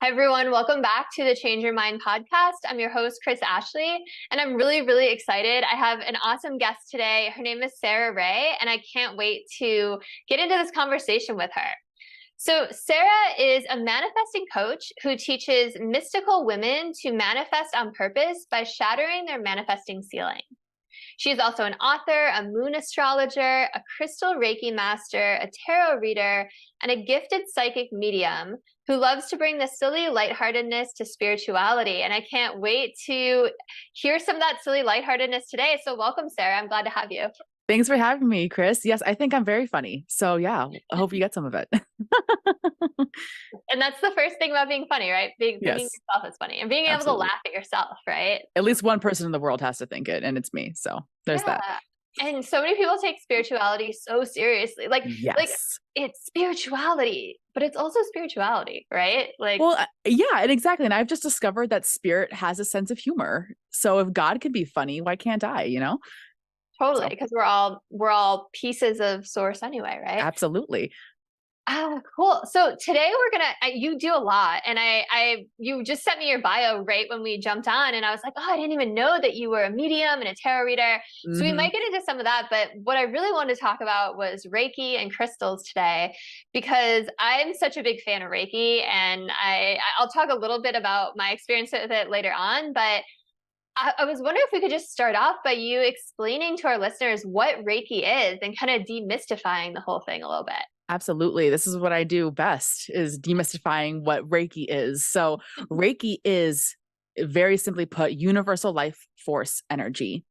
Hi, everyone. Welcome back to the Change Your Mind podcast. I'm your host, Chris Ashley, and I'm really, really excited. I have an awesome guest today. Her name is Sara Rae, and I can't wait to get into this conversation with her. So Sara is a manifesting coach who teaches mystical women to manifest on purpose by shattering their manifesting ceiling. She is also an author, a moon astrologer, a crystal Reiki master, a tarot reader, and a gifted psychic medium who loves to bring the silly lightheartedness to spirituality. And I can't wait to hear some of that silly lightheartedness today. So welcome, Sara. I'm glad to have you. Thanks for having me, Chris. Yes, I think I'm very funny. So yeah, I hope you get some of it. And that's the first thing about being funny, right? Thinking Yes, yourself is funny and being able to absolutely. laugh at yourself, right? At least one person in the world has to think it, and it's me. So there's Yeah. that. And so many people take spirituality so seriously. Like Yes. it's spirituality, but it's also spirituality, right? Like Well, yeah, and exactly. And I've just discovered that spirit has a sense of humor. So if God can be funny, why can't I, totally, So because we're all pieces of source anyway, right? absolutely. Ah, cool. So today you do a lot, and you just sent me your bio right when we jumped on, and I was like, oh, I didn't even know that you were a medium and a tarot reader. So we Hmm. might get into some of that, but what I really wanted to talk about was Reiki and crystals today, because I'm such a big fan of Reiki, and I'll talk a little bit about my experience with it later on, but I was wondering if we could just start off by you explaining to our listeners what Reiki is and kind of demystifying the whole thing a little bit. Absolutely. This is what I do best is demystifying what Reiki is. So Reiki is, very simply put, universal life force energy.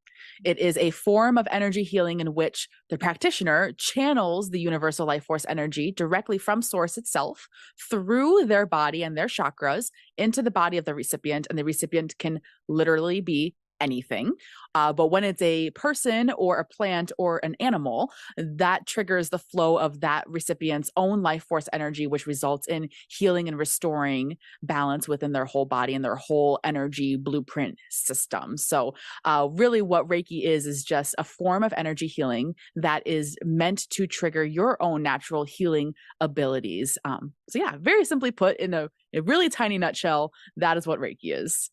It is a form of energy healing in which the practitioner channels the universal life force energy directly from source itself through their body and their chakras into the body of the recipient. And the recipient can literally be anything. But when it's a person or a plant or an animal, that triggers the flow of that recipient's own life force energy, which results in healing and restoring balance within their whole body and their whole energy blueprint system. So really what Reiki is just a form of energy healing that is meant to trigger your own natural healing abilities. So yeah, very simply put, in a really tiny nutshell, that is what Reiki is.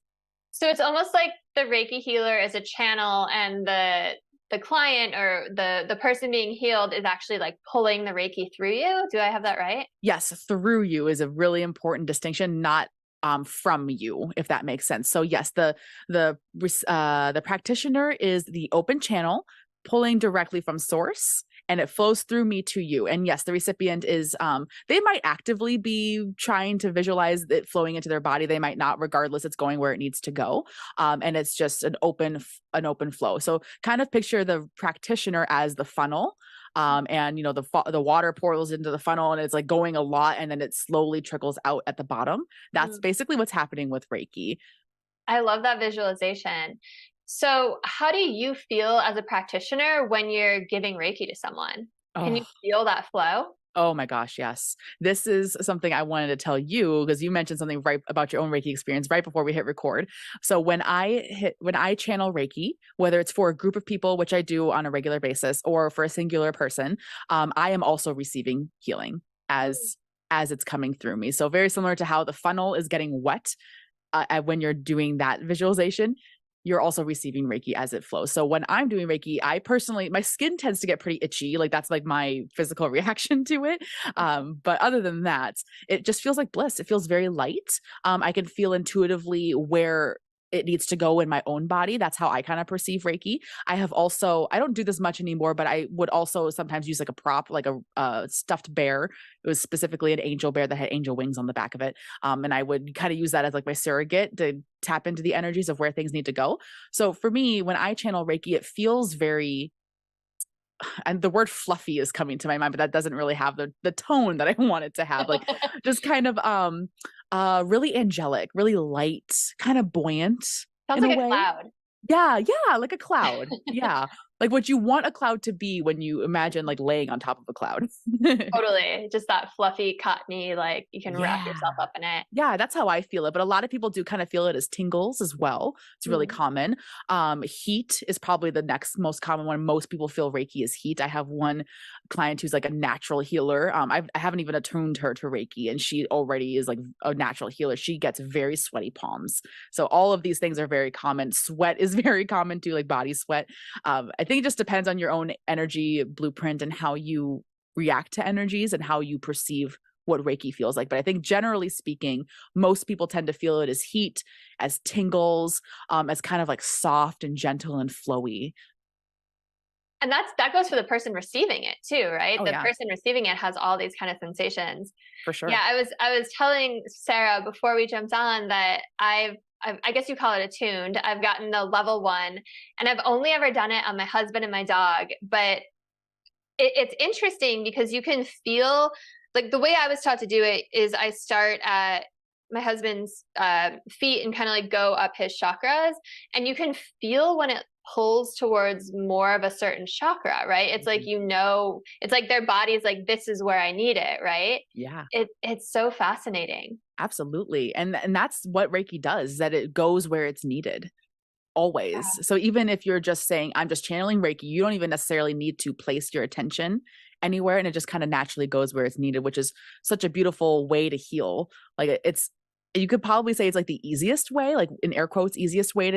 So it's almost like the Reiki healer is a channel, and the client or the person being healed is actually like pulling the Reiki through you. Do I have that right? Yes, through you is a really important distinction, not from you, if that makes sense. So yes, the practitioner is the open channel pulling directly from source, and it flows through me to you. And yes, the recipient is they might actively be trying to visualize it flowing into their body. They might not, regardless, it's going where it needs to go. And it's just an open flow. So kind of picture the practitioner as the funnel, and the water pours into the funnel and it's like going a lot, and then it slowly trickles out at the bottom. That's Mm. basically what's happening with Reiki. I love that visualization. So how do you feel as a practitioner when you're giving Reiki to someone? Can you Oh, feel that flow? oh my gosh, yes. This is something I wanted to tell you because you mentioned something right about your own Reiki experience right before we hit record. So when I channel Reiki, whether it's for a group of people, which I do on a regular basis, or for a singular person, I am also receiving healing Mm. as it's coming through me. So very similar to how the funnel is getting wet when you're doing that visualization, you're also receiving Reiki as it flows. So when I'm doing Reiki, I personally, my skin tends to get pretty itchy. Like that's like my physical reaction to it. But other than that, it just feels like bliss. It feels very light. I can feel intuitively where it needs to go in my own body. That's how I kind of perceive Reiki. I don't do this much anymore, but I would also sometimes use like a prop, like a stuffed bear. It was specifically an angel bear that had angel wings on the back of it. And I would kind of use that as like my surrogate to tap into the energies of where things need to go. So for me, when I channel Reiki, it feels very, and the word fluffy is coming to my mind, but that doesn't really have the tone that I want it to have. Like just kind of really angelic, really light, kind of buoyant Sounds in a like a way. cloud. Yeah, yeah, like a cloud. Yeah. like what you want a cloud to be when you imagine like laying on top of a cloud. Totally. Just that fluffy, cottony, like you can wrap Yeah. yourself up in it. Yeah, that's how I feel it. But a lot of people do kind of feel it as tingles as well. It's really Mm. common. Heat is probably the next most common one. Most people feel Reiki is heat. I have one client who's like a natural healer. I haven't even attuned her to Reiki, and she already is like a natural healer. She gets very sweaty palms. So all of these things are very common. Sweat is very common too, like body sweat. I think it just depends on your own energy blueprint and how you react to energies and how you perceive what Reiki feels like. But I think generally speaking, most people tend to feel it as heat, as tingles, as kind of like soft and gentle and flowy. And that goes for the person receiving it too, right? Oh The yeah, person receiving it has all these kind of sensations. for Yeah, sure. I was telling Sarah before we jumped on that I guess you call it attuned. I've gotten the level 1, and I've only ever done it on my husband and my dog. But it's interesting because you can feel, like, the way I was taught to do it is I start at my husband's feet and kind of like go up his chakras, and you can feel when it pulls towards more of a certain chakra, right? It's like, Mhm. it's like their body's like, this is where I need it, right? Yeah. It's so fascinating. Absolutely. And that's what Reiki does, is that it goes where it's needed always. So even if you're just saying, I'm just channeling Reiki, you don't even necessarily need to place your attention anywhere. And it just kind of naturally goes where it's needed, which is such a beautiful way to heal. Like it's, you could probably say it's like the easiest way, like in air quotes, easiest way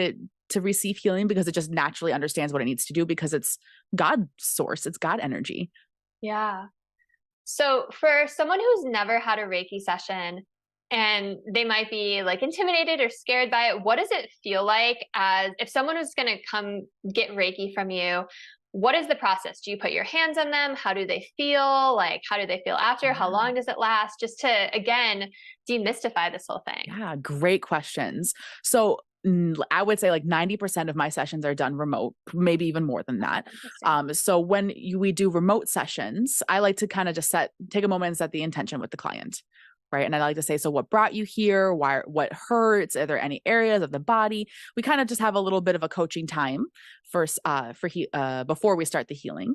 to receive healing, because it just naturally understands what it needs to do, because it's God source, it's God energy. Yeah. So for someone who's never had a Reiki session and they might be like intimidated or scared by it, what does it feel like, as if someone was going to come get Reiki from you? What is the process? Do you put your hands on them? How do they feel? Like, how do they feel after? How Yeah. long does it last? Just to, again, demystify this whole thing. Yeah, great questions. So I would say like 90% of my sessions are done remote, maybe even more than Oh, that. interesting. So when we do remote sessions, I like to kind of just take a moment and set the intention with the client. Right. And I like to say, so what brought you here? Why, what hurts? Are there any areas of the body? We kind of just have a little bit of a coaching time first, before we start the healing.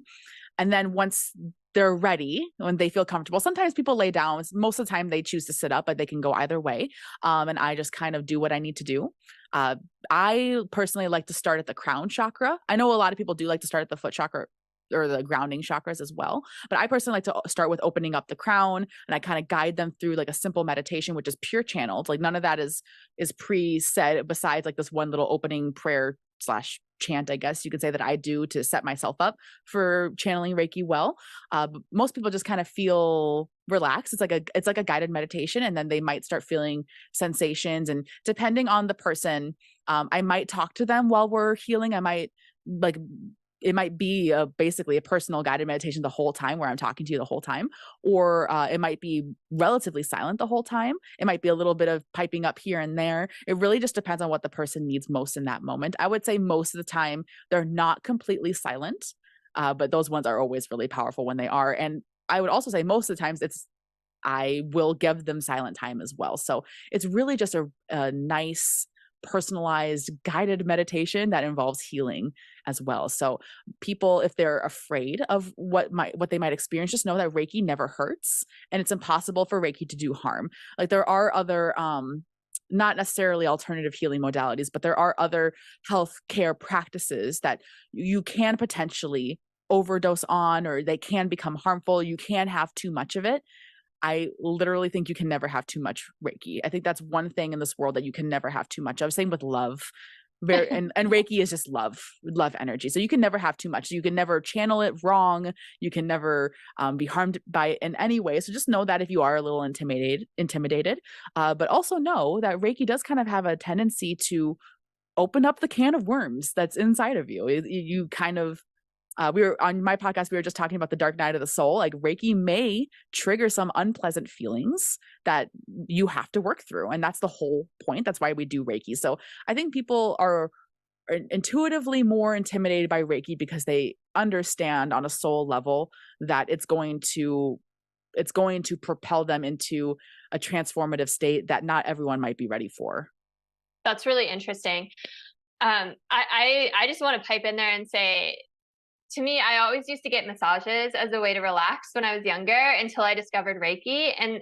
And then once they're ready, when they feel comfortable, sometimes people lay down. Most of the time they choose to sit up, but they can go either way. And I just kind of do what I need to do. Uh, I personally like to start at the crown chakra. I know a lot of people do like to start at the foot chakra or the grounding chakras as well. But I personally like to start with opening up the crown, and I kind of guide them through like a simple meditation, which is pure channeled. Like none of that is pre-set, besides like this one little opening prayer slash chant, I guess you could say, that I do to set myself up for channeling Reiki well. Most people just kind of feel relaxed. It's like a guided meditation, and then they might start feeling sensations. And depending on the person, I might talk to them while we're healing. I might like it might be basically a personal guided meditation the whole time, where I'm talking to you the whole time, or it might be relatively silent the whole time. It might be a little bit of piping up here and there. It really just depends on what the person needs most in that moment. I would say most of the time they're not completely silent, but those ones are always really powerful when they are. And I would also say most of the times I will give them silent time as well. So it's really just a nice personalized guided meditation that involves healing as well. So people, if they're afraid of what they might experience, just know that Reiki never hurts, and it's impossible for Reiki to do harm. Like there are other not necessarily alternative healing modalities, but there are other healthcare practices that you can potentially overdose on, or they can become harmful. You can have too much of it. I literally think you can never have too much Reiki. I think that's one thing in this world that you can never have too much of. Same with love. And Reiki is just love energy. So you can never have too much. You can never channel it wrong. You can never be harmed by it in any way. So just know that if you are a little intimidated, but also know that Reiki does kind of have a tendency to open up the can of worms that's inside of you. You kind of we were on my podcast, we were just talking about the dark night of the soul. Like Reiki may trigger some unpleasant feelings that you have to work through. And that's the whole point. That's why we do Reiki. So I think people are intuitively more intimidated by Reiki because they understand on a soul level that it's going to propel them into a transformative state that not everyone might be ready for. That's really interesting. I just want to pipe in there and say, to me, I always used to get massages as a way to relax when I was younger until I discovered Reiki. And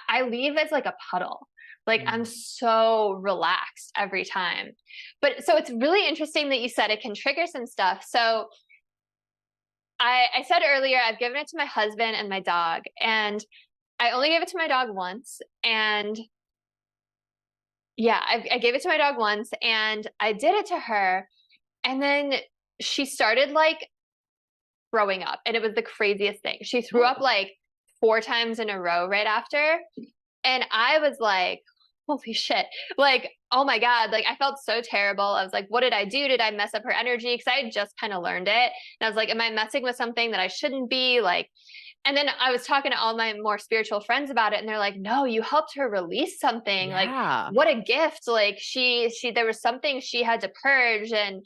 I leave as like a puddle. Like I'm so relaxed every time. But so it's really interesting that you said it can trigger some stuff. So I said earlier, I've given it to my husband and my dog, and I only gave it to my dog once. And yeah, I gave it to my dog once and I did it to her. And then she started like throwing up, and it was the craziest thing. She threw up like 4 times in a row right after. And I was like, holy shit. Like, oh my God. Like, I felt so terrible. I was like, what did I do? Did I mess up her energy? Because I had just kind of learned it. And I was like, am I messing with something that I shouldn't be? Like, and then I was talking to all my more spiritual friends about it, and they're like, no, you helped her release something. Like, what a gift. Like, there was something she had to purge. And,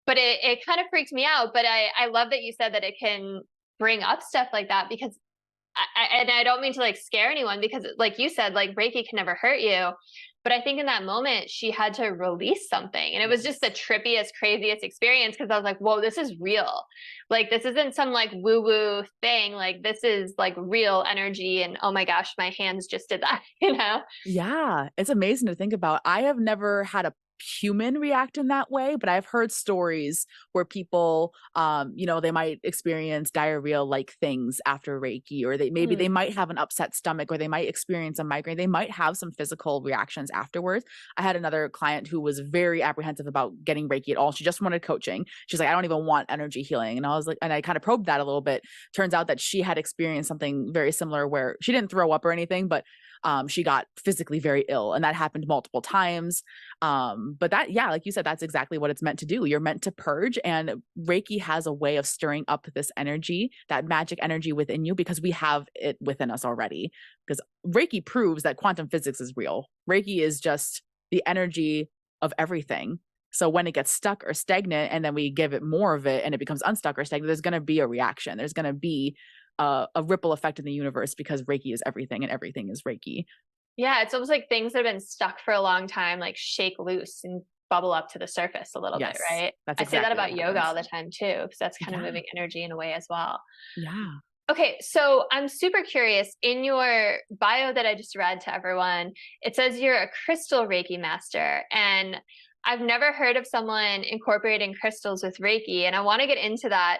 but it kind of freaked me out. But I love that you said that it can bring up stuff like that, because and I don't mean to like scare anyone, because like you said, like Reiki can never hurt you. But I think in that moment, she had to release something. And it was just the trippiest, craziest experience, because I was like, whoa, this is real. Like, this isn't some like woo woo thing. Like, this is like real energy. And oh my gosh, my hands just did that, you know? Yeah, it's amazing to think about. I have never had a human react in that way, but I've heard stories where people, they might experience diarrhea like things after Reiki, or they might have an upset stomach, or they might experience a migraine. They might have some physical reactions afterwards. I had another client who was very apprehensive about getting Reiki at all. She just wanted coaching. She's like, I don't even want energy healing. And I was like, and I kind of probed that a little bit. Turns out that she had experienced something very similar, where she didn't throw up or anything, but she got physically very ill, and that happened multiple times. But that, yeah, like you said, that's exactly what it's meant to do. You're meant to purge, and Reiki has a way of stirring up this energy, that magic energy within you, because we have it within us already. Because Reiki proves that quantum physics is real. Reiki is just the energy of everything. So when it gets stuck or stagnant, and then we give it more of it and it becomes unstuck or stagnant, there's going to be a reaction. There's going to be a ripple effect in the universe, because Reiki is everything and everything is Reiki. Yeah, it's almost like things that have been stuck for a long time, like shake loose and bubble up to the surface a little bit, right? That's I say that exactly about yoga all the time too, because that's kind of moving energy in a way as well. Yeah. Okay, so I'm super curious. In your bio that I just read to everyone, it says you're a crystal Reiki master. And I've never heard of someone incorporating crystals with Reiki, and I want to get into that.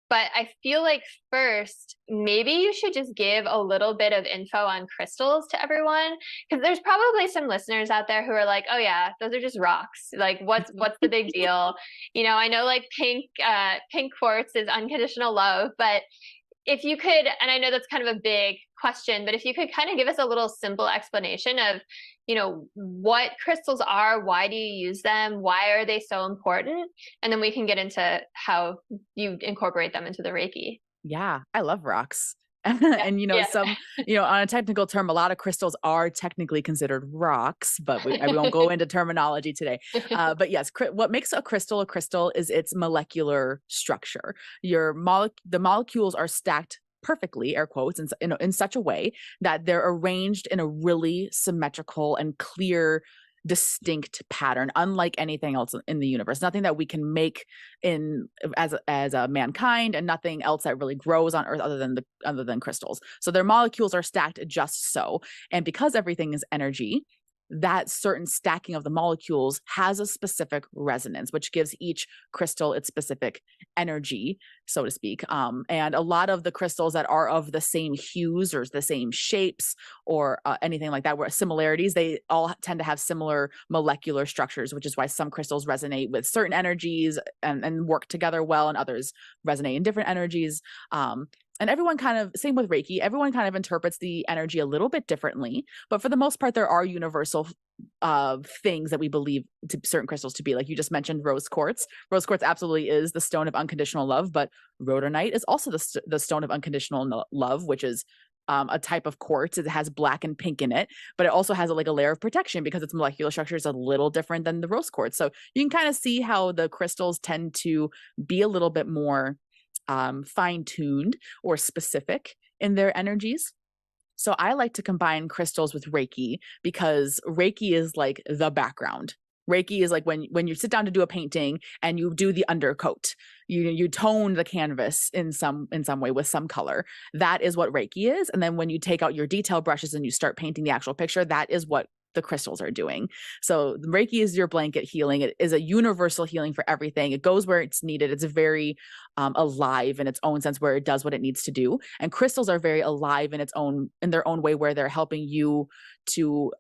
But I feel like first, maybe you should just give a little bit of info on crystals to everyone, because there's probably some listeners out there who are like, oh yeah, those are just rocks. Like, what's the big deal? You know, I know like pink quartz is unconditional love, but if you could, and I know that's kind of a big question, but if you could kind of give us a little simple explanation of, you know, what crystals are, why do you use them, why are they so important? And then we can get into how you incorporate them into the Reiki. Yeah, I love rocks. Yeah. And Yeah. on a technical term, a lot of crystals are technically considered rocks, but we won't go into terminology today. But yes, what makes a crystal is its molecular structure. The molecules are stacked perfectly, air quotes, in such a way that they're arranged in a really symmetrical and clear, distinct pattern, unlike anything else in the universe. Nothing that we can make as a mankind, and nothing else that really grows on Earth other than crystals. So their molecules are stacked just so. And because everything is energy, that certain stacking of the molecules has a specific resonance, which gives each crystal its specific energy, so to speak. And a lot of the crystals that are of the same hues or the same shapes or anything like that, where similarities, they all tend to have similar molecular structures, which is why some crystals resonate with certain energies and work together well, and others resonate in different energies. And everyone kind of, same with Reiki, everyone kind of interprets the energy a little bit differently. But for the most part, there are universal things that we believe to certain crystals to be. Like you just mentioned, rose quartz. Rose quartz absolutely is the stone of unconditional love, but rhodonite is also the stone of unconditional love, which is a type of quartz. It has black and pink in it, but it also has a layer of protection, because its molecular structure is a little different than the rose quartz. So you can kind of see how the crystals tend to be a little bit more fine-tuned or specific in their energies. So I like to combine crystals with Reiki, because Reiki is like the background. Reiki is like when you sit down to do a painting and you do the undercoat, you tone the canvas in some way with some color. That is what Reiki is. And then when you take out your detail brushes and you start painting the actual picture, that is what the crystals are doing. So Reiki is your blanket healing. It is a universal healing for everything. It goes where it's needed. It's very alive in its own sense, where it does what it needs to do. And crystals are very alive in their own way, where they're helping you to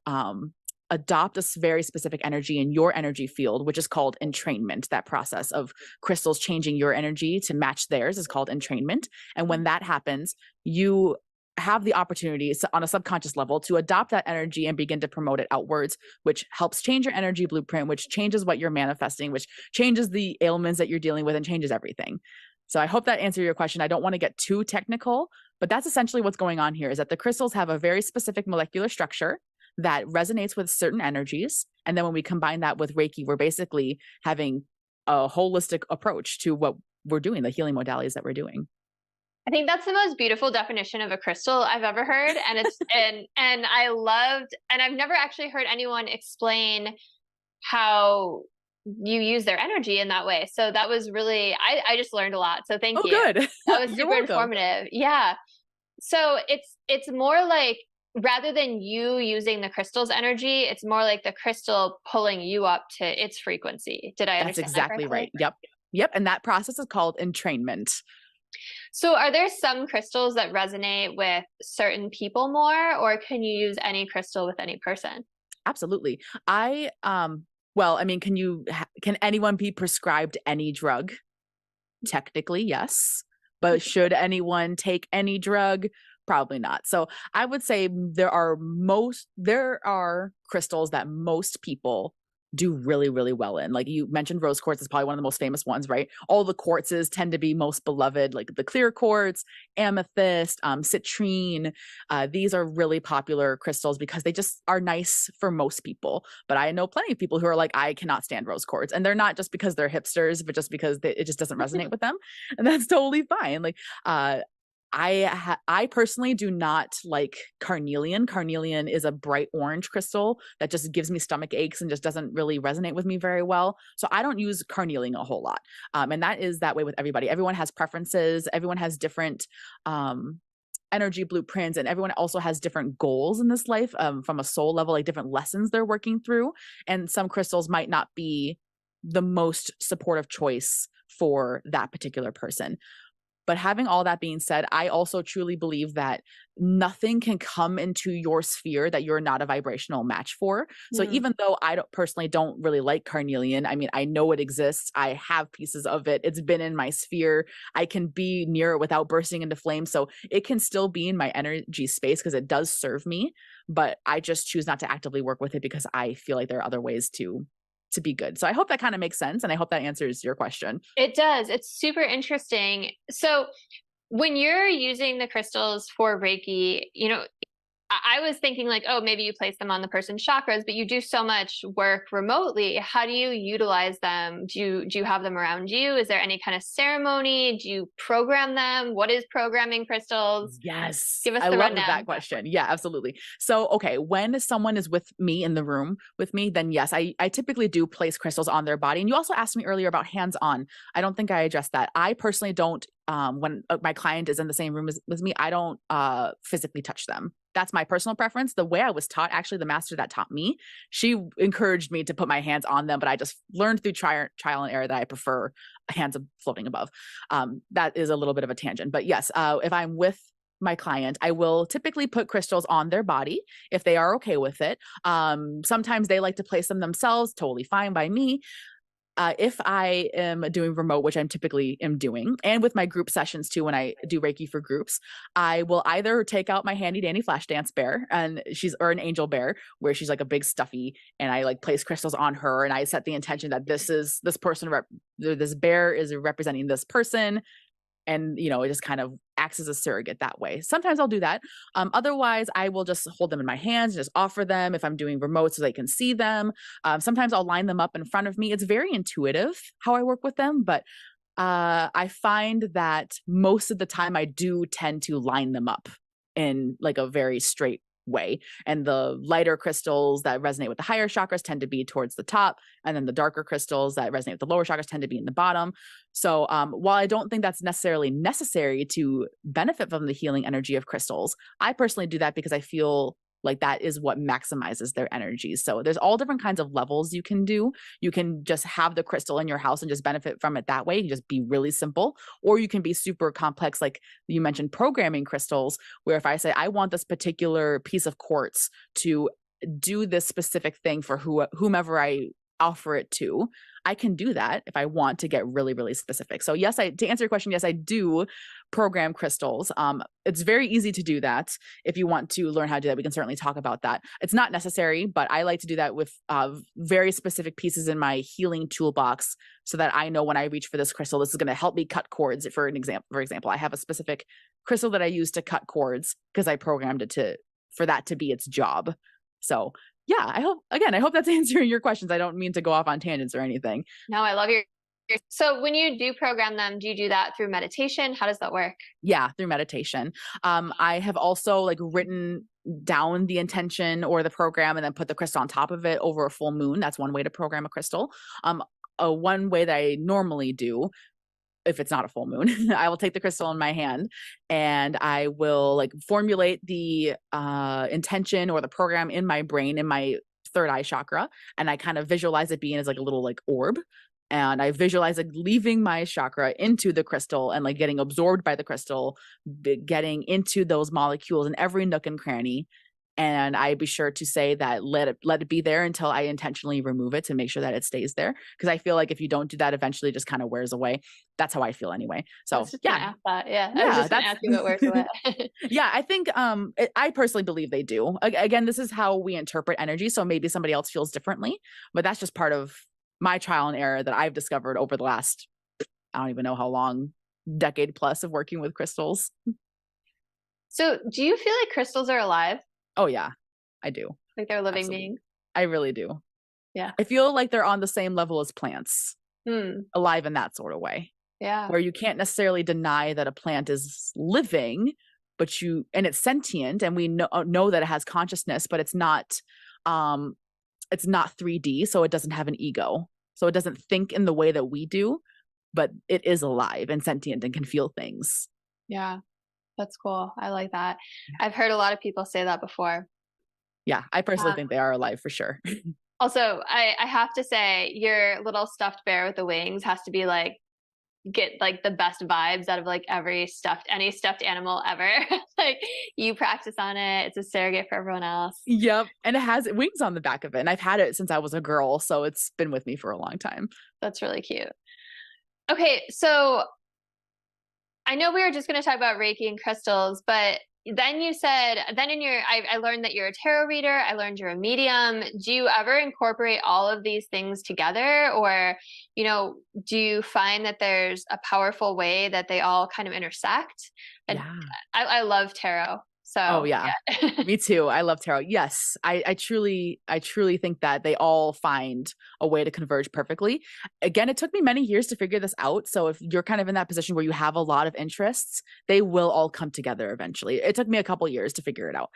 adopt a very specific energy in your energy field, which is called entrainment. That process of crystals changing your energy to match theirs is called entrainment. And when that happens, you have the opportunity on a subconscious level to adopt that energy and begin to promote it outwards, which helps change your energy blueprint, which changes what you're manifesting, which changes the ailments that you're dealing with and changes everything. So I hope that answered your question. I don't want to get too technical, but that's essentially what's going on here, is that the crystals have a very specific molecular structure that resonates with certain energies. And then when we combine that with Reiki, we're basically having a holistic approach to what we're doing, the healing modalities that we're doing. I think that's the most beautiful definition of a crystal I've ever heard. And it's, and I loved, and I've never actually heard anyone explain how you use their energy in that way. So that was really, I just learned a lot. So thank you. Good. That was super informative. Yeah. So it's more like, rather than you using the crystal's energy, it's more like the crystal pulling you up to its frequency. Did I understand? That's exactly right. Yep. And that process is called entrainment. So are there some crystals that resonate with certain people more, or can you use any crystal with any person? Absolutely. Well, I mean, can anyone be prescribed any drug? Technically, yes. But should anyone take any drug? Probably not. So I would say there are crystals that most people do really, really well in. Like you mentioned, rose quartz is probably one of the most famous ones, right? All the quartzes tend to be most beloved, like the clear quartz, amethyst, citrine. These are really popular crystals because they just are nice for most people. But I know plenty of people who are like, I cannot stand rose quartz. And they're not just because they're hipsters, but just because it just doesn't resonate with them. And that's totally fine. Like, I personally do not like carnelian. Carnelian is a bright orange crystal that just gives me stomach aches and just doesn't really resonate with me very well. So I don't use carnelian a whole lot. And that is that way with everybody. Everyone has preferences. Everyone has different energy blueprints, and everyone also has different goals in this life from a soul level, like different lessons they're working through. And some crystals might not be the most supportive choice for that particular person. But having all that being said, I also truly believe that nothing can come into your sphere that you're not a vibrational match for. So even though I personally don't really like carnelian, I mean, I know it exists. I have pieces of it. It's been in my sphere. I can be near it without bursting into flames. So it can still be in my energy space because it does serve me. But I just choose not to actively work with it because I feel like there are other ways to be good. So I hope that kind of makes sense. And I hope that answers your question. It does. It's super interesting. So when you're using the crystals for Reiki, I was thinking like, oh, maybe you place them on the person's chakras, but you do so much work remotely. How do you utilize them? Do you have them around you? Is there any kind of ceremony? Do you program them? What is programming crystals? Yes. Give us the rundown. I love that question. Yeah, absolutely. So, okay, when someone is with me in the room with me, then yes, I typically do place crystals on their body. And you also asked me earlier about hands-on. I don't think I addressed that. I personally don't, when my client is in the same room with me, I don't physically touch them. That's my personal preference. The way I was taught, actually, the master that taught me, she encouraged me to put my hands on them, but I just learned through trial and error that I prefer hands floating above. That is a little bit of a tangent, but yes, if I'm with my client, I will typically put crystals on their body if they are okay with it. Sometimes they like to place them themselves, totally fine by me. If I am doing remote, which I'm typically am doing, and with my group sessions too, when I do Reiki for groups, I will either take out my handy dandy flash dance bear, or an angel bear, where she's like a big stuffy, and I like place crystals on her, and I set the intention that this bear is representing this person. And, it just kind of acts as a surrogate that way. Sometimes I'll do that. Otherwise, I will just hold them in my hands and just offer them if I'm doing remote so they can see them. Sometimes I'll line them up in front of me. It's very intuitive how I work with them, but I find that most of the time I do tend to line them up in like a very straight way. And the lighter crystals that resonate with the higher chakras tend to be towards the top. And then the darker crystals that resonate with the lower chakras tend to be in the bottom. So while I don't think that's necessarily necessary to benefit from the healing energy of crystals, I personally do that because I feel like that is what maximizes their energies. So there's all different kinds of levels you can do. You can just have the crystal in your house and just benefit from it that way. You can just be really simple, or you can be super complex, like you mentioned, programming crystals, where if I say, I want this particular piece of quartz to do this specific thing for whomever I offer it to, I can do that if I want to get really, really specific. So yes, to answer your question, yes, I do program crystals. It's very easy to do that. If you want to learn how to do that, we can certainly talk about that. It's not necessary, but I like to do that with very specific pieces in my healing toolbox, so that I know when I reach for this crystal, this is going to help me cut cords. For example, I have a specific crystal that I use to cut cords because I programmed it for that to be its job. So yeah, I hope that's answering your questions. I don't mean to go off on tangents or anything. No, I love your. So when you do program them, do you do that through meditation? How does that work? Yeah, through meditation. I have also like written down the intention or the program and then put the crystal on top of it over a full moon. That's one way to program a crystal. One way that I normally do, if it's not a full moon, I will take the crystal in my hand and I will like formulate the intention or the program in my brain, in my third eye chakra. And I kind of visualize it being as like a little like orb. And I visualize like leaving my chakra into the crystal and like getting absorbed by the crystal, getting into those molecules in every nook and cranny. And I be sure to say that let it be there until I intentionally remove it to make sure that it stays there. Because I feel like if you don't do that, eventually it just kind of wears away. That's how I feel anyway. So yeah, yeah. I was just gonna ask you what wears away. Yeah, I think I personally believe they do. Again, this is how we interpret energy. So maybe somebody else feels differently, but that's just part of my trial and error that I've discovered over the last, I don't even know how long, decade plus of working with crystals. So do you feel like crystals are alive? Oh yeah, I do. Like they're living beings? I really do. Yeah. I feel like they're on the same level as plants, alive in that sort of way. Yeah. Where you can't necessarily deny that a plant is living, but and it's sentient, and we know that it has consciousness, but it's not 3D, so it doesn't have an ego. So it doesn't think in the way that we do, but it is alive and sentient and can feel things. Yeah. That's cool. I like that. I've heard a lot of people say that before. Yeah, I personally think they are alive for sure. Also, I have to say, your little stuffed bear with the wings has to be like, get like the best vibes out of like any stuffed animal ever. Like you practice on it. It's a surrogate for everyone else. Yep. And it has wings on the back of it. And I've had it since I was a girl. So it's been with me for a long time. That's really cute. Okay. So I know we were just going to talk about Reiki and crystals, but then you said, I learned that you're a tarot reader. I learned you're a medium. Do you ever incorporate all of these things together? Or, do you find that there's a powerful way that they all kind of intersect? And yeah. I love tarot. So, oh yeah, me too. I love tarot. Yes, I truly think that they all find a way to converge perfectly. Again, it took me many years to figure this out. So if you're kind of in that position where you have a lot of interests, they will all come together eventually. It took me a couple years to figure it out.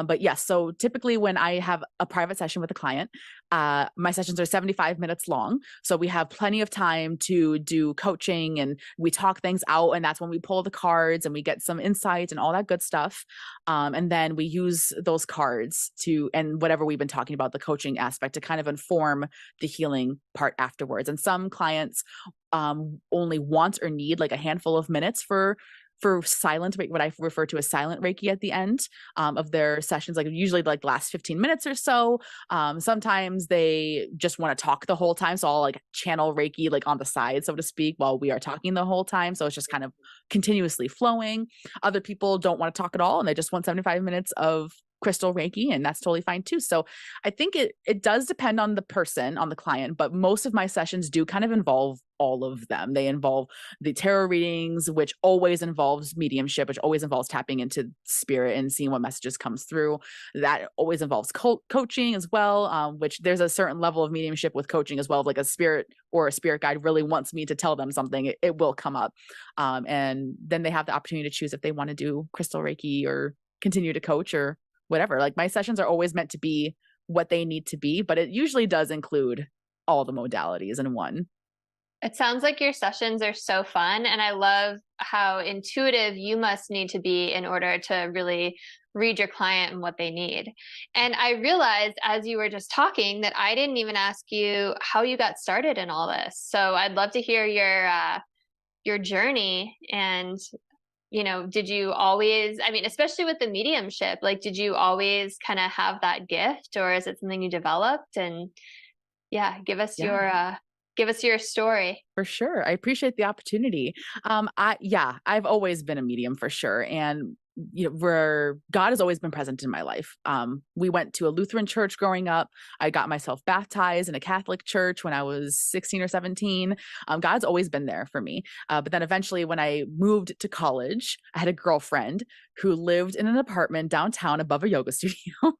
But yes, so typically when I have a private session with a client, my sessions are 75 minutes long. So we have plenty of time to do coaching and we talk things out. And that's when we pull the cards and we get some insight and all that good stuff. And then we use those cards and whatever we've been talking about, the coaching aspect, to kind of inform the healing part afterwards. And some clients only want or need like a handful of minutes for silent, what I refer to as silent Reiki at the end of their sessions, like usually like last 15 minutes or so. Sometimes they just want to talk the whole time. So I'll like channel Reiki like on the side, so to speak, while we are talking the whole time. So it's just kind of continuously flowing. Other people don't want to talk at all and they just want 75 minutes of crystal Reiki, and that's totally fine too. So I think it does depend on the person, on the client, but most of my sessions do kind of involve all of them. They involve the tarot readings, which always involves mediumship, which always involves tapping into spirit and seeing what messages comes through. That always involves coaching as well, which there's a certain level of mediumship with coaching as well. Like a spirit or a spirit guide really wants me to tell them something, it will come up. And then they have the opportunity to choose if they want to do crystal Reiki or continue to coach or whatever. Like my sessions are always meant to be what they need to be, but it usually does include all the modalities in one. It sounds like your sessions are so fun, and I love how intuitive you must need to be in order to really read your client and what they need. And I realized as you were just talking that I didn't even ask you how you got started in all this. So I'd love to hear your journey. And did you always, I mean, especially with the mediumship, like, did you always kind of have that gift, or is it something you developed? And yeah, give us your story. For sure. I appreciate the opportunity. I've always been a medium for sure. And where God has always been present in my life. We went to a Lutheran church growing up. I got myself baptized in a Catholic church when I was 16 or 17. God's always been there for me. But then eventually when I moved to college, I had a girlfriend who lived in an apartment downtown above a yoga studio.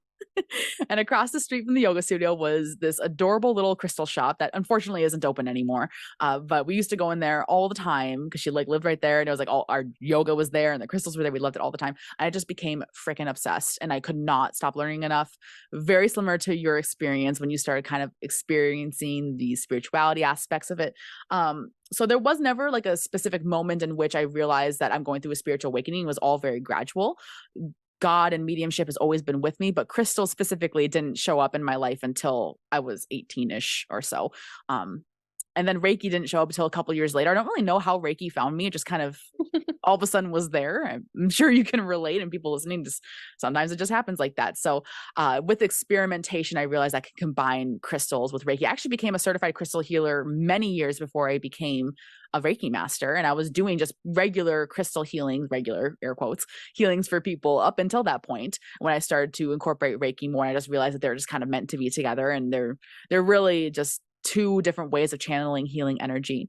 And across the street from the yoga studio was this adorable little crystal shop that unfortunately isn't open anymore. But we used to go in there all the time because she like lived right there, and it was like all our yoga was there and the crystals were there. We loved it all the time. I just became freaking obsessed, and I could not stop learning enough. Very similar to your experience when you started kind of experiencing the spirituality aspects of it. So there was never like a specific moment in which I realized that I'm going through a spiritual awakening. It was all very gradual. God and mediumship has always been with me, but crystals specifically didn't show up in my life until I was 18-ish or so. And then Reiki didn't show up until a couple years later. I don't really know how Reiki found me. It just kind of all of a sudden was there. I'm sure you can relate, and people listening, just sometimes it just happens like that. So with experimentation, I realized I could combine crystals with Reiki. I actually became a certified crystal healer many years before I became a Reiki master. And I was doing just regular crystal healings, regular air quotes, healings for people up until that point when I started to incorporate Reiki more. I just realized that they're just kind of meant to be together, and they're really just two different ways of channeling healing energy.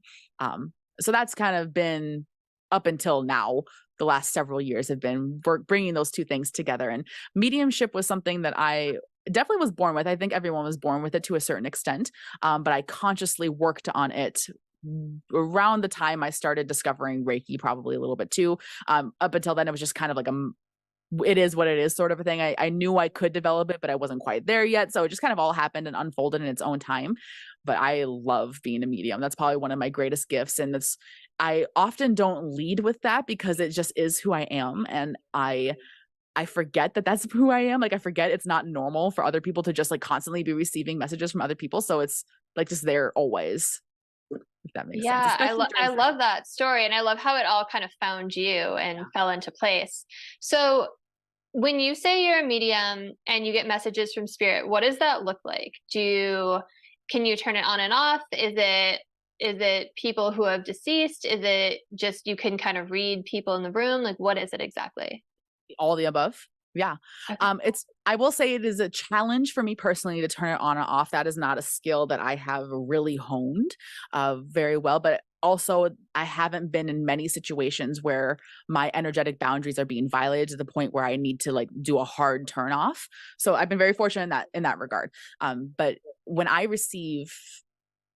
So that's kind of been up until now. The last several years have been bringing those two things together. And mediumship was something that I definitely was born with. I think everyone was born with it to a certain extent. But I consciously worked on it around the time I started discovering Reiki, probably a little bit too. Up until then, it was just kind of like it is what it is sort of a thing. I knew I could develop it, but I wasn't quite there yet. So it just kind of all happened and unfolded in its own time. But I love being a medium. That's probably one of my greatest gifts. And I often don't lead with that because it just is who I am. And I forget that that's who I am. Like I forget it's not normal for other people to just like constantly be receiving messages from other people. So it's like just there always. If that makes sense. I love that story, and I love how it all kind of found you and fell into place. So when you say you're a medium and you get messages from spirit, what does that look like? Can you turn it on and off? Is it people who have deceased? Is it just you can kind of read people in the room? Like what is it exactly? All the above. Yeah. Okay. I will say it is a challenge for me personally to turn it on and off. That is not a skill that I have really honed very well, but also I haven't been in many situations where my energetic boundaries are being violated to the point where I need to like do a hard turn off. So I've been very fortunate in that regard. But when I receive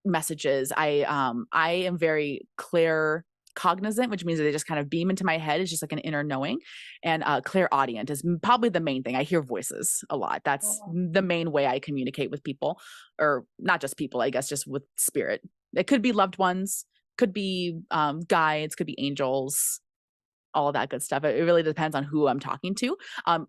messages, I am very clear cognizant, which means that they just kind of beam into my head. It's just like an inner knowing. And clairaudient is probably the main thing. I hear voices a lot. That's the main way I communicate with people, or not just people, I guess, just with spirit. It could be loved ones, could be guides, could be angels, all of that good stuff. It really depends on who I'm talking to.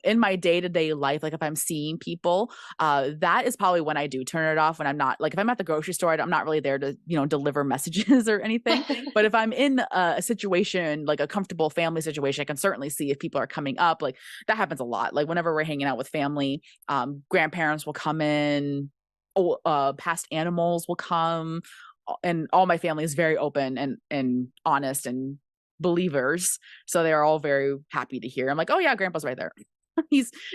In my day-to-day life, like if I'm seeing people, that is probably when I do turn it off. When I'm not, like if I'm at the grocery store, I'm not really there to, deliver messages or anything. But if I'm in a situation, like a comfortable family situation, I can certainly see if people are coming up. Like that happens a lot. Like whenever we're hanging out with family, grandparents will come in, past animals will come, and all my family is very open and honest and believers, so they're all very happy to hear. I'm like, oh yeah, grandpa's right there.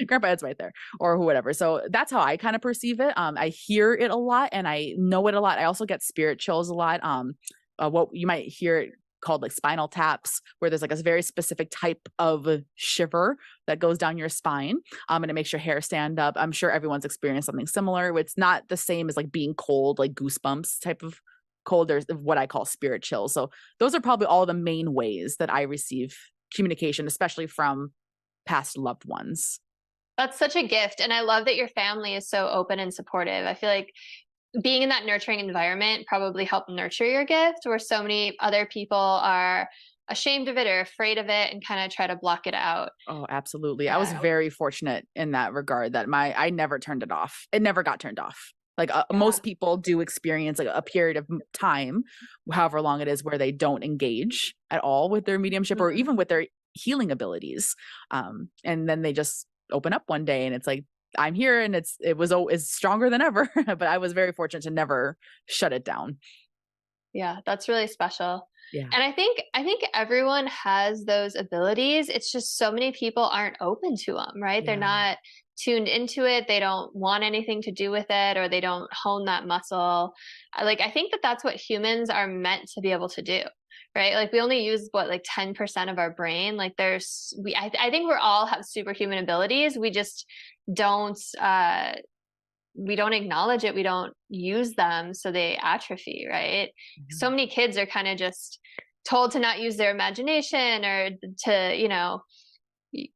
Grandpa Ed's right there, or whatever. So that's how I kind of perceive it. I hear it a lot and I know it a lot. I also get spirit chills a lot. What you might hear it called like spinal taps, where there's like a very specific type of shiver that goes down your spine, and it makes your hair stand up. I'm sure everyone's experienced something similar. It's not the same as like being cold, like goosebumps type of cold. There's what I call spirit chills. So those are probably all the main ways that I receive communication, especially from past loved ones. That's such a gift. And I love that your family is so open and supportive. I feel like being in that nurturing environment probably helped nurture your gift, where so many other people are ashamed of it or afraid of it and kind of try to block it out. Oh, absolutely. I was Yeah. very fortunate in that regard that I never turned it off. It never got turned off. Like Yeah. most people do experience like a period of time, however long it is, where they don't engage at all with their mediumship or Mhm. even with their healing abilities. And then they just open up one day and it's like, I'm here and it's stronger than ever. But I was very fortunate to never shut it down. Yeah, that's really special. Yeah. And I think everyone has those abilities. It's just so many people aren't open to them, right? They're Yeah. not tuned into it. They don't want anything to do with it, or they don't hone that muscle. Like, I think that that's what humans are meant to be able to do, right? Like, we only use what, like 10% of our brain. Like, I think we're all have superhuman abilities. We just don't we don't acknowledge it, we don't use them, so they atrophy, right? So many kids are kind of just told to not use their imagination or to,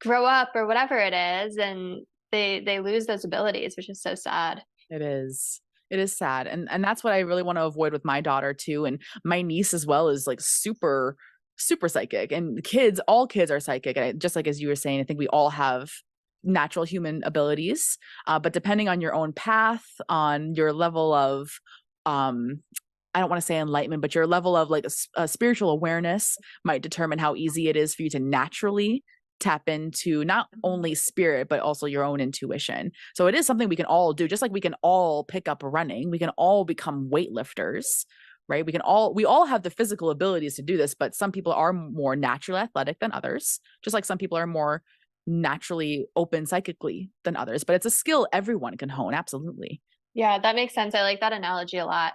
grow up or whatever it is, and they lose those abilities, which is so sad. It is. It is sad, and that's what I really wanna avoid with my daughter too, and my niece as well is, like, super, super psychic, and all kids are psychic, and just like as you were saying, I think we all have natural human abilities, but depending on your own path, on your level of, um, I don't wanna say enlightenment, but your level of, like, a spiritual awareness might determine how easy it is for you to naturally tap into not only spirit, but also your own intuition. So it is something we can all do, just like we can all pick up running, we can all become weightlifters, right? We all have the physical abilities to do this, but some people are more naturally athletic than others, just like some people are more naturally open psychically than others. But it's a skill everyone can hone, absolutely. Yeah, that makes sense. I like that analogy a lot.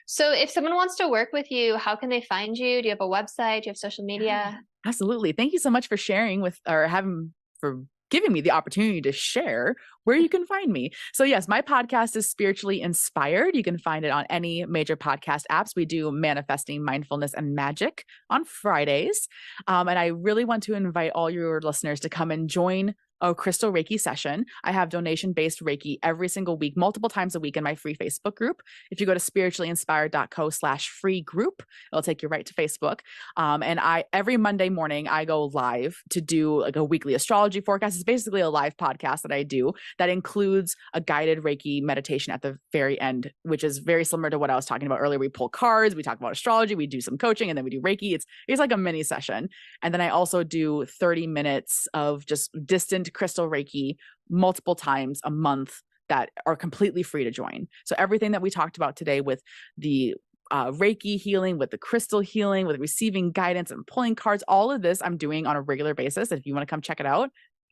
So if someone wants to work with you, how can they find you? Do you have a website? Do you have social Yeah, media? absolutely. Thank you so much for sharing with or having for giving me the opportunity to share where you can find me. So yes, my podcast is Spiritually Inspired. You can find it on any major podcast apps. We do manifesting, mindfulness, and magic on Fridays. And I really want to invite all your listeners to come and join a crystal Reiki session. I have donation-based Reiki every single week, multiple times a week in my free Facebook group. If you go to spirituallyinspired.co/free group, it'll take you right to Facebook. And every Monday morning I go live to do like a weekly astrology forecast. It's basically a live podcast that I do that includes a guided Reiki meditation at the very end, which is very similar to what I was talking about earlier. We pull cards, we talk about astrology, we do some coaching, and then we do Reiki. It's like a mini session. And then I also do 30 minutes of just distant crystal Reiki multiple times a month that are completely free to join. So everything that we talked about today with the Reiki healing, with the crystal healing, with receiving guidance and pulling cards, all of this I'm doing on a regular basis. If you want to come check it out,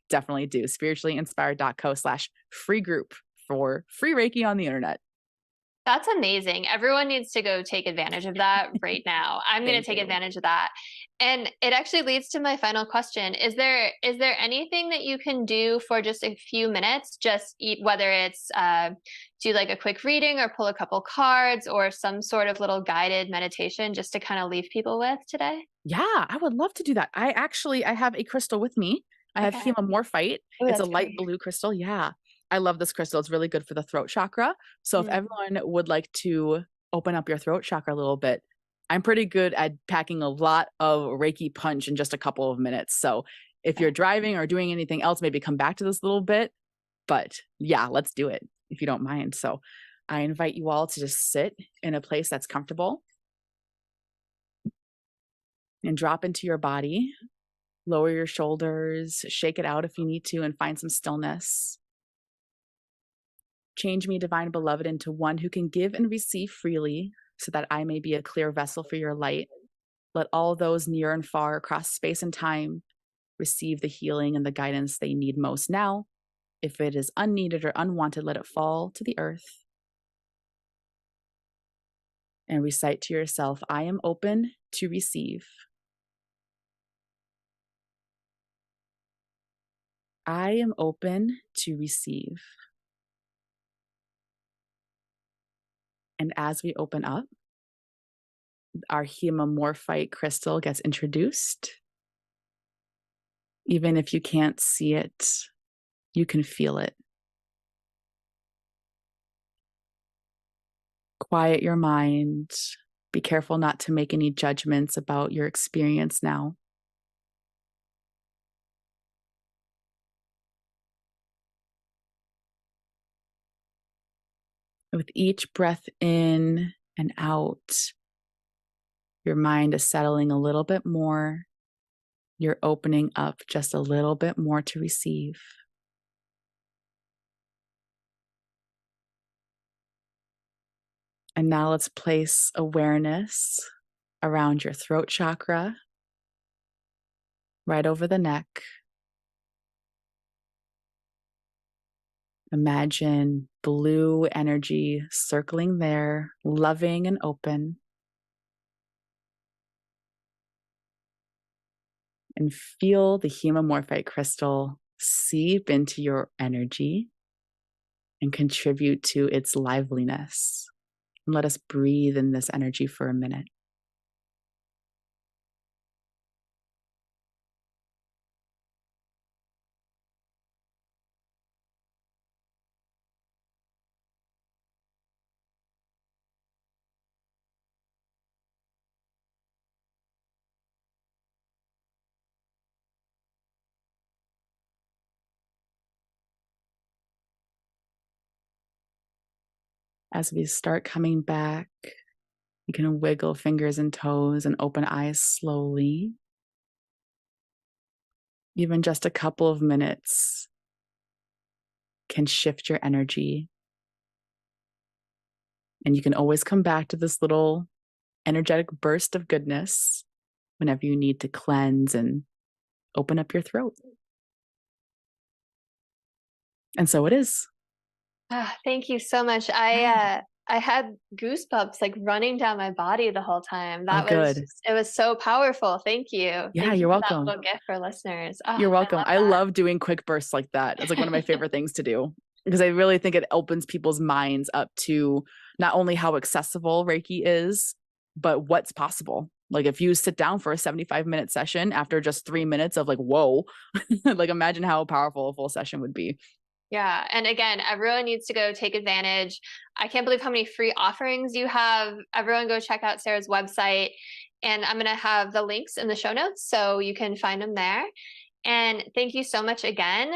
definitely do. Spirituallyinspired.co/free group for free Reiki on the internet. That's amazing. Everyone needs to go take advantage of that right now. I'm going to Thank take you. advantage of that. And it actually leads to my final question. Is there anything that you can do for just a few minutes, just eat, whether it's do like a quick reading or pull a couple cards or some sort of little guided meditation just to kind of leave people with today? Yeah, I would love to do that. I have a crystal with me. I have Okay. hemamorphite. Oh, It's a that's light great. blue crystal. Yeah. I love this crystal. It's really good for the throat chakra. So if Mm. everyone would like to open up your throat chakra a little bit, I'm pretty good at packing a lot of Reiki punch in just a couple of minutes. So if you're Okay. driving or doing anything else, maybe come back to this little bit. But yeah, let's do it if you don't mind. So I invite you all to just sit in a place that's comfortable and drop into your body. Lower your shoulders, shake it out if you need to, and find some stillness. Change me, divine beloved, into one who can give and receive freely, so that I may be a clear vessel for your light. Let all those near and far across space and time receive the healing and the guidance they need most now. If it is unneeded or unwanted, let it fall to the earth. And recite to yourself, I am open to receive. I am open to receive. And as we open up, our hemamorphite crystal gets introduced. Even if you can't see it, You can feel it. Quiet your mind. Be careful not to make any judgments about your experience now. With each breath in and out, your mind is settling a little bit more. You're opening up just a little bit more to receive. And now let's place awareness around your throat chakra, right over the neck. Imagine blue energy circling there, loving and open. And feel the hemomorphite crystal seep into your energy and contribute to its liveliness. And let us breathe in this energy for a minute. As we start coming back, you can wiggle fingers and toes and open eyes slowly. Even just a couple of minutes can shift your energy. And you can always come back to this little energetic burst of goodness whenever you need to cleanse and open up your throat. And so it is. Thank you so much. I had goosebumps like running down my body the whole time. Good. It was so powerful. Thank you. Yeah, Thank you you're for that welcome. little gift for listeners. You're welcome. I that. love doing quick bursts like that. It's like one of my favorite things to do because I really think it opens people's minds up to not only how accessible Reiki is, but what's possible. Like if you sit down for a 75-minute session after just 3 minutes of like, whoa, like imagine how powerful a full session would be. Yeah. And again, everyone needs to go take advantage. I can't believe how many free offerings you have. Everyone go check out Sarah's website. And I'm going to have the links in the show notes so you can find them there. And thank you so much again.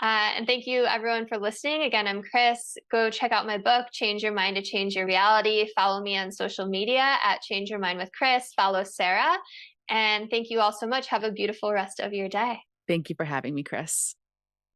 And thank you everyone for listening. Again, I'm Chris. Go check out my book, Change Your Mind to Change Your Reality. Follow me on social media at Change Your Mind with Chris. Follow Sarah. And thank you all so much. Have a beautiful rest of your day. Thank you for having me, Chris.